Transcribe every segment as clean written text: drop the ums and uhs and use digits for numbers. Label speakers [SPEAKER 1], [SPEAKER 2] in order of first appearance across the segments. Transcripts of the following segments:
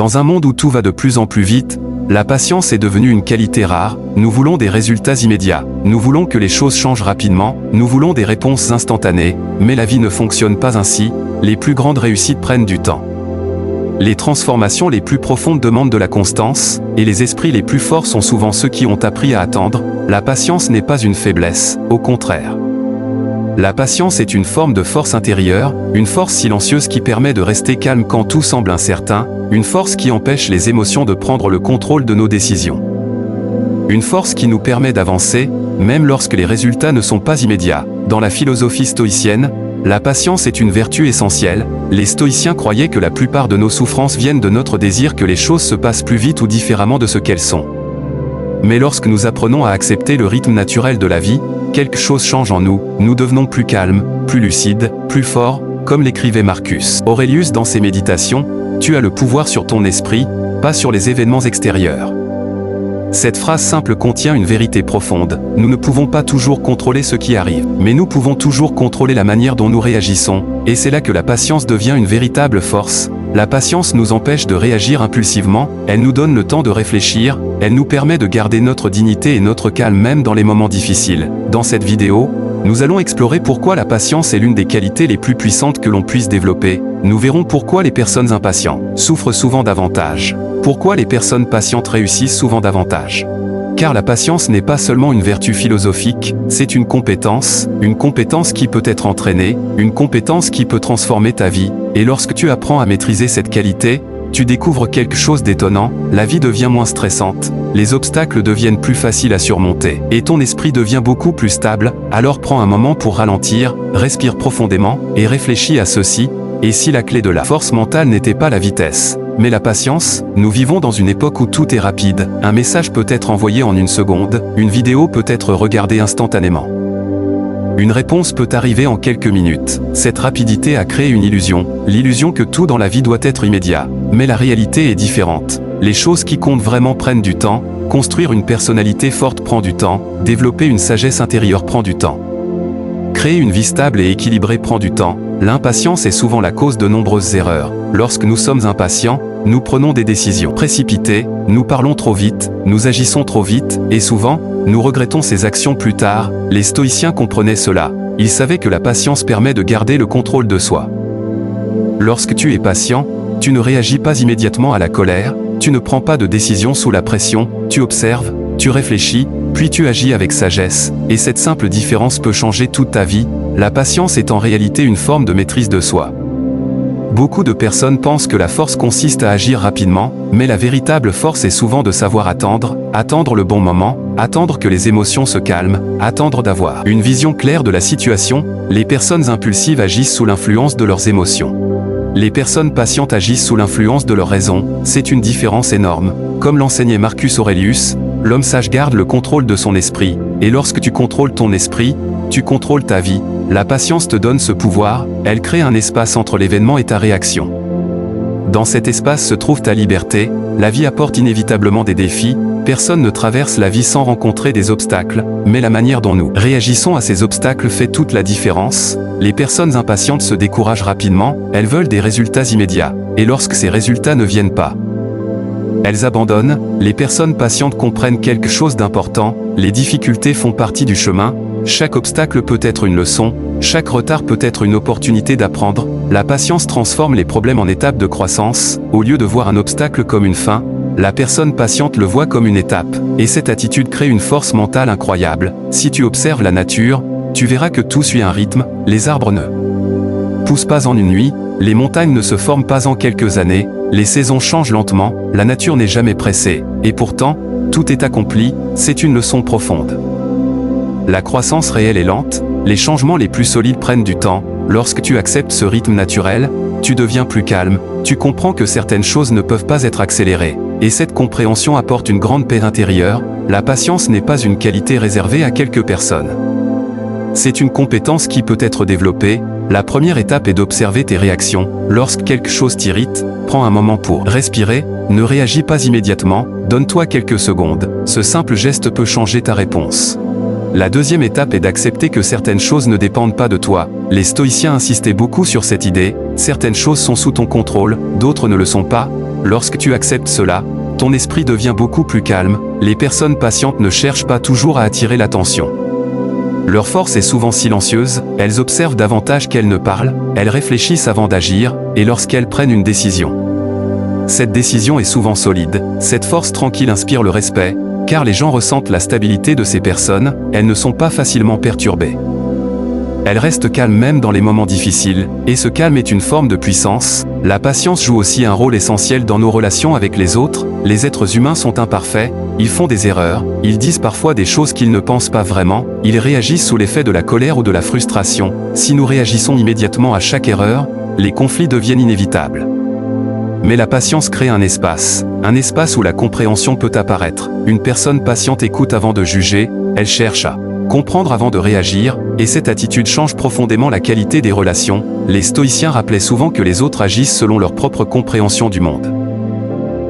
[SPEAKER 1] Dans un monde où tout va de plus en plus vite, la patience est devenue une qualité rare. Nous voulons des résultats immédiats, nous voulons que les choses changent rapidement, nous voulons des réponses instantanées, mais la vie ne fonctionne pas ainsi, les plus grandes réussites prennent du temps. Les transformations les plus profondes demandent de la constance, et les esprits les plus forts sont souvent ceux qui ont appris à attendre. La patience n'est pas une faiblesse, au contraire. La patience est une forme de force intérieure, une force silencieuse qui permet de rester calme quand tout semble incertain, une force qui empêche les émotions de prendre le contrôle de nos décisions. Une force qui nous permet d'avancer, même lorsque les résultats ne sont pas immédiats. Dans la philosophie stoïcienne, la patience est une vertu essentielle. Les stoïciens croyaient que la plupart de nos souffrances viennent de notre désir que les choses se passent plus vite ou différemment de ce qu'elles sont. Mais lorsque nous apprenons à accepter le rythme naturel de la vie, quelque chose change en nous, nous devenons plus calmes, plus lucides, plus forts, comme l'écrivait Marcus Aurelius dans ses méditations, « Tu as le pouvoir sur ton esprit, pas sur les événements extérieurs ». Cette phrase simple contient une vérité profonde. Nous ne pouvons pas toujours contrôler ce qui arrive, mais nous pouvons toujours contrôler la manière dont nous réagissons, et c'est là que la patience devient une véritable force. La patience nous empêche de réagir impulsivement, elle nous donne le temps de réfléchir, elle nous permet de garder notre dignité et notre calme même dans les moments difficiles. Dans cette vidéo, nous allons explorer pourquoi la patience est l'une des qualités les plus puissantes que l'on puisse développer. Nous verrons pourquoi les personnes impatientes souffrent souvent davantage. Pourquoi les personnes patientes réussissent souvent davantage. Car la patience n'est pas seulement une vertu philosophique, c'est une compétence qui peut être entraînée, une compétence qui peut transformer ta vie, et lorsque tu apprends à maîtriser cette qualité, tu découvres quelque chose d'étonnant, la vie devient moins stressante, les obstacles deviennent plus faciles à surmonter, et ton esprit devient beaucoup plus stable. Alors prends un moment pour ralentir, respire profondément, et réfléchis à ceci. Et si la clé de la force mentale n'était pas la vitesse, mais la patience? Nous vivons dans une époque où tout est rapide, un message peut être envoyé en une seconde, une vidéo peut être regardée instantanément. Une réponse peut arriver en quelques minutes. Cette rapidité a créé une illusion, l'illusion que tout dans la vie doit être immédiat. Mais la réalité est différente. Les choses qui comptent vraiment prennent du temps, construire une personnalité forte prend du temps, développer une sagesse intérieure prend du temps. Créer une vie stable et équilibrée prend du temps. L'impatience est souvent la cause de nombreuses erreurs. Lorsque nous sommes impatients, nous prenons des décisions précipitées, nous parlons trop vite, nous agissons trop vite, et souvent, nous regrettons ces actions plus tard. Les stoïciens comprenaient cela. Ils savaient que la patience permet de garder le contrôle de soi. Lorsque tu es patient, tu ne réagis pas immédiatement à la colère, tu ne prends pas de décision sous la pression, tu observes, tu réfléchis, puis tu agis avec sagesse, et cette simple différence peut changer toute ta vie. La patience est en réalité une forme de maîtrise de soi. Beaucoup de personnes pensent que la force consiste à agir rapidement, mais la véritable force est souvent de savoir attendre, attendre le bon moment, attendre que les émotions se calment, attendre d'avoir une vision claire de la situation. Les personnes impulsives agissent sous l'influence de leurs émotions. Les personnes patientes agissent sous l'influence de leur raison. C'est une différence énorme. Comme l'enseignait Marcus Aurelius, l'homme sage garde le contrôle de son esprit, et lorsque tu contrôles ton esprit, tu contrôles ta vie. La patience te donne ce pouvoir, elle crée un espace entre l'événement et ta réaction. Dans cet espace se trouve ta liberté. La vie apporte inévitablement des défis, personne ne traverse la vie sans rencontrer des obstacles, mais la manière dont nous réagissons à ces obstacles fait toute la différence. Les personnes impatientes se découragent rapidement, elles veulent des résultats immédiats, et lorsque ces résultats ne viennent pas, elles abandonnent. Les personnes patientes comprennent quelque chose d'important, les difficultés font partie du chemin, chaque obstacle peut être une leçon, chaque retard peut être une opportunité d'apprendre. La patience transforme les problèmes en étapes de croissance. Au lieu de voir un obstacle comme une fin, la personne patiente le voit comme une étape, et cette attitude crée une force mentale incroyable. Si tu observes la nature, tu verras que tout suit un rythme, les arbres ne poussent pas en une nuit, les montagnes ne se forment pas en quelques années, les saisons changent lentement, la nature n'est jamais pressée, et pourtant, tout est accompli. C'est une leçon profonde. La croissance réelle est lente, les changements les plus solides prennent du temps. Lorsque tu acceptes ce rythme naturel, tu deviens plus calme, tu comprends que certaines choses ne peuvent pas être accélérées, et cette compréhension apporte une grande paix intérieure. La patience n'est pas une qualité réservée à quelques personnes. C'est une compétence qui peut être développée. La première étape est d'observer tes réactions. Lorsque quelque chose t'irrite, prends un moment pour respirer, ne réagis pas immédiatement, donne-toi quelques secondes. Ce simple geste peut changer ta réponse. La deuxième étape est d'accepter que certaines choses ne dépendent pas de toi. Les stoïciens insistaient beaucoup sur cette idée, certaines choses sont sous ton contrôle, d'autres ne le sont pas. lorsque tu acceptes cela, ton esprit devient beaucoup plus calme. Les personnes patientes ne cherchent pas toujours à attirer l'attention. Leur force est souvent silencieuse, elles observent davantage qu'elles ne parlent, elles réfléchissent avant d'agir, et lorsqu'elles prennent une décision. Cette décision est souvent solide, cette force tranquille inspire le respect, car les gens ressentent la stabilité de ces personnes, elles ne sont pas facilement perturbées. Elles restent calmes même dans les moments difficiles, et ce calme est une forme de puissance. La patience joue aussi un rôle essentiel dans nos relations avec les autres. Les êtres humains sont imparfaits, ils font des erreurs, ils disent parfois des choses qu'ils ne pensent pas vraiment, ils réagissent sous l'effet de la colère ou de la frustration. Si nous réagissons immédiatement à chaque erreur, les conflits deviennent inévitables. Mais la patience crée un espace où la compréhension peut apparaître. Une personne patiente écoute avant de juger, elle cherche à comprendre avant de réagir, et cette attitude change profondément la qualité des relations. Les stoïciens rappelaient souvent que les autres agissent selon leur propre compréhension du monde.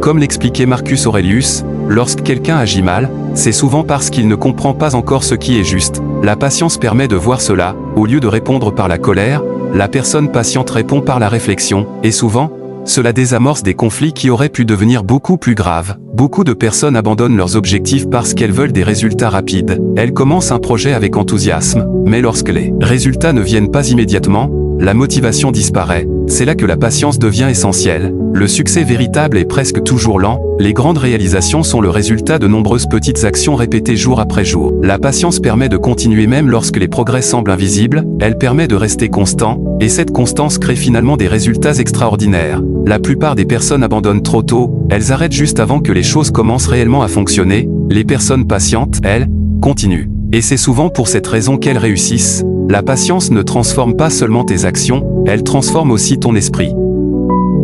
[SPEAKER 1] Comme l'expliquait Marcus Aurelius, lorsque quelqu'un agit mal, c'est souvent parce qu'il ne comprend pas encore ce qui est juste. La patience permet de voir cela. Au lieu de répondre par la colère, la personne patiente répond par la réflexion, et souvent, cela désamorce des conflits qui auraient pu devenir beaucoup plus graves. Beaucoup de personnes abandonnent leurs objectifs parce qu'elles veulent des résultats rapides. Elles commencent un projet avec enthousiasme, mais lorsque les résultats ne viennent pas immédiatement, la motivation disparaît. C'est là que la patience devient essentielle. Le succès véritable est presque toujours lent. Les grandes réalisations sont le résultat de nombreuses petites actions répétées jour après jour. La patience permet de continuer même lorsque les progrès semblent invisibles, elle permet de rester constant, et cette constance crée finalement des résultats extraordinaires. La plupart des personnes abandonnent trop tôt, elles arrêtent juste avant que les choses commencent réellement à fonctionner. Les personnes patientes, elles, continuent. Et c'est souvent pour cette raison qu'elles réussissent. La patience ne transforme pas seulement tes actions, elle transforme aussi ton esprit.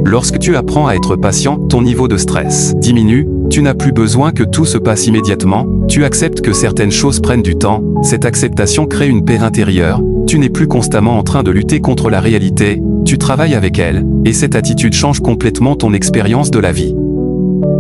[SPEAKER 1] Lorsque tu apprends à être patient, ton niveau de stress diminue, tu n'as plus besoin que tout se passe immédiatement, tu acceptes que certaines choses prennent du temps, cette acceptation crée une paix intérieure, tu n'es plus constamment en train de lutter contre la réalité, tu travailles avec elle, et cette attitude change complètement ton expérience de la vie.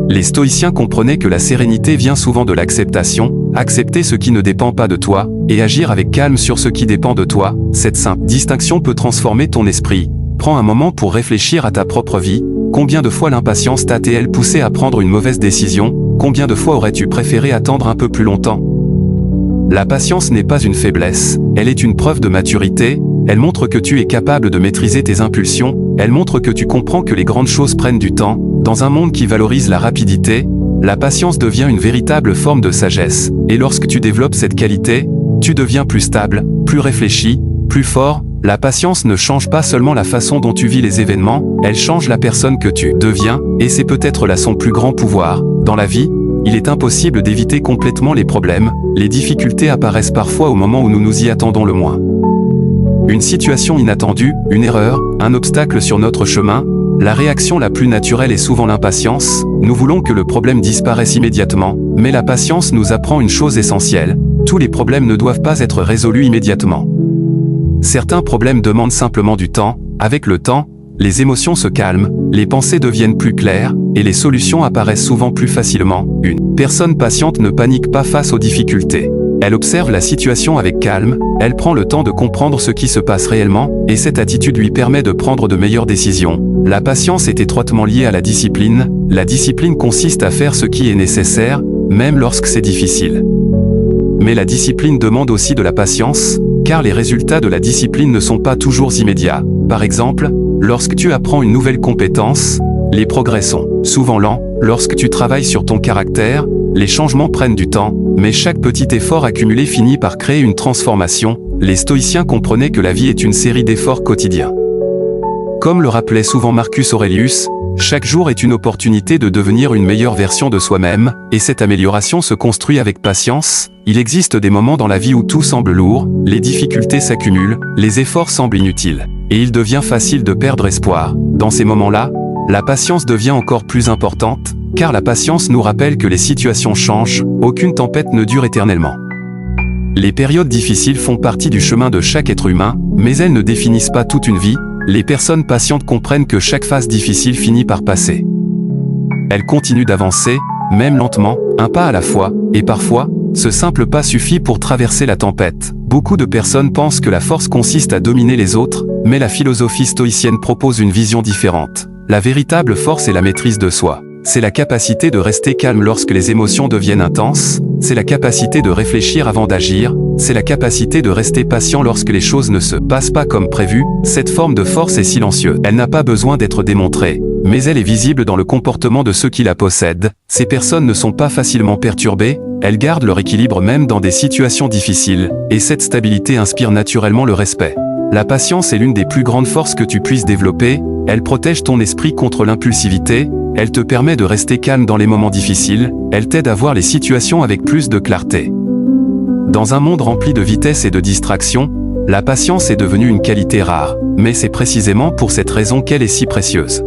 [SPEAKER 1] Les stoïciens comprenaient que la sérénité vient souvent de l'acceptation, accepter ce qui ne dépend pas de toi, et agir avec calme sur ce qui dépend de toi. Cette simple distinction peut transformer ton esprit. Prends un moment pour réfléchir à ta propre vie. Combien de fois l'impatience t'a-t-elle poussé à prendre une mauvaise décision? Combien de fois aurais-tu préféré attendre un peu plus longtemps? La patience n'est pas une faiblesse, elle est une preuve de maturité. Elle montre que tu es capable de maîtriser tes impulsions, elle montre que tu comprends que les grandes choses prennent du temps. Dans un monde qui valorise la rapidité, la patience devient une véritable forme de sagesse, et lorsque tu développes cette qualité, tu deviens plus stable, plus réfléchi, plus fort. La patience ne change pas seulement la façon dont tu vis les événements, elle change la personne que tu deviens, et c'est peut-être là son plus grand pouvoir. Dans la vie, il est impossible d'éviter complètement les problèmes, les difficultés apparaissent parfois au moment où nous nous y attendons le moins. Une situation inattendue, une erreur, un obstacle sur notre chemin, la réaction la plus naturelle est souvent l'impatience. Nous voulons que le problème disparaisse immédiatement, mais la patience nous apprend une chose essentielle. Tous les problèmes ne doivent pas être résolus immédiatement. Certains problèmes demandent simplement du temps. Avec le temps, les émotions se calment, les pensées deviennent plus claires, et les solutions apparaissent souvent plus facilement. Une personne patiente ne panique pas face aux difficultés. Elle observe la situation avec calme, elle prend le temps de comprendre ce qui se passe réellement, et cette attitude lui permet de prendre de meilleures décisions. La patience est étroitement liée à la discipline. La discipline consiste à faire ce qui est nécessaire, même lorsque c'est difficile. Mais la discipline demande aussi de la patience, car les résultats de la discipline ne sont pas toujours immédiats. Par exemple, lorsque tu apprends une nouvelle compétence, les progrès sont souvent lents. Lorsque tu travailles sur ton caractère, les changements prennent du temps, mais chaque petit effort accumulé finit par créer une transformation. Les stoïciens comprenaient que la vie est une série d'efforts quotidiens. Comme le rappelait souvent Marcus Aurelius, chaque jour est une opportunité de devenir une meilleure version de soi-même, et cette amélioration se construit avec patience. Il existe des moments dans la vie où tout semble lourd, les difficultés s'accumulent, les efforts semblent inutiles, et il devient facile de perdre espoir. Dans ces moments-là, la patience devient encore plus importante, car la patience nous rappelle que les situations changent, aucune tempête ne dure éternellement. Les périodes difficiles font partie du chemin de chaque être humain, mais elles ne définissent pas toute une vie. Les personnes patientes comprennent que chaque phase difficile finit par passer. Elles continuent d'avancer, même lentement, un pas à la fois, et parfois, ce simple pas suffit pour traverser la tempête. Beaucoup de personnes pensent que la force consiste à dominer les autres, mais la philosophie stoïcienne propose une vision différente. La véritable force est la maîtrise de soi. C'est la capacité de rester calme lorsque les émotions deviennent intenses, c'est la capacité de réfléchir avant d'agir, c'est la capacité de rester patient lorsque les choses ne se passent pas comme prévu. Cette forme de force est silencieuse. Elle n'a pas besoin d'être démontrée, mais elle est visible dans le comportement de ceux qui la possèdent. Ces personnes ne sont pas facilement perturbées, elles gardent leur équilibre même dans des situations difficiles, et cette stabilité inspire naturellement le respect. La patience est l'une des plus grandes forces que tu puisses développer, elle protège ton esprit contre l'impulsivité, elle te permet de rester calme dans les moments difficiles, elle t'aide à voir les situations avec plus de clarté. Dans un monde rempli de vitesse et de distraction, la patience est devenue une qualité rare, mais c'est précisément pour cette raison qu'elle est si précieuse.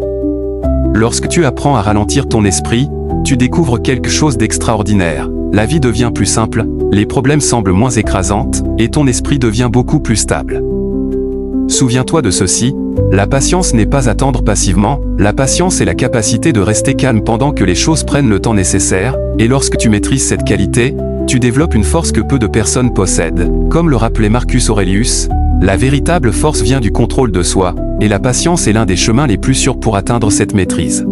[SPEAKER 1] Lorsque tu apprends à ralentir ton esprit, tu découvres quelque chose d'extraordinaire. La vie devient plus simple, les problèmes semblent moins écrasantes, et ton esprit devient beaucoup plus stable. Souviens-toi de ceci, la patience n'est pas attendre passivement, la patience est la capacité de rester calme pendant que les choses prennent le temps nécessaire, et lorsque tu maîtrises cette qualité, tu développes une force que peu de personnes possèdent. Comme le rappelait Marcus Aurelius, la véritable force vient du contrôle de soi, et la patience est l'un des chemins les plus sûrs pour atteindre cette maîtrise.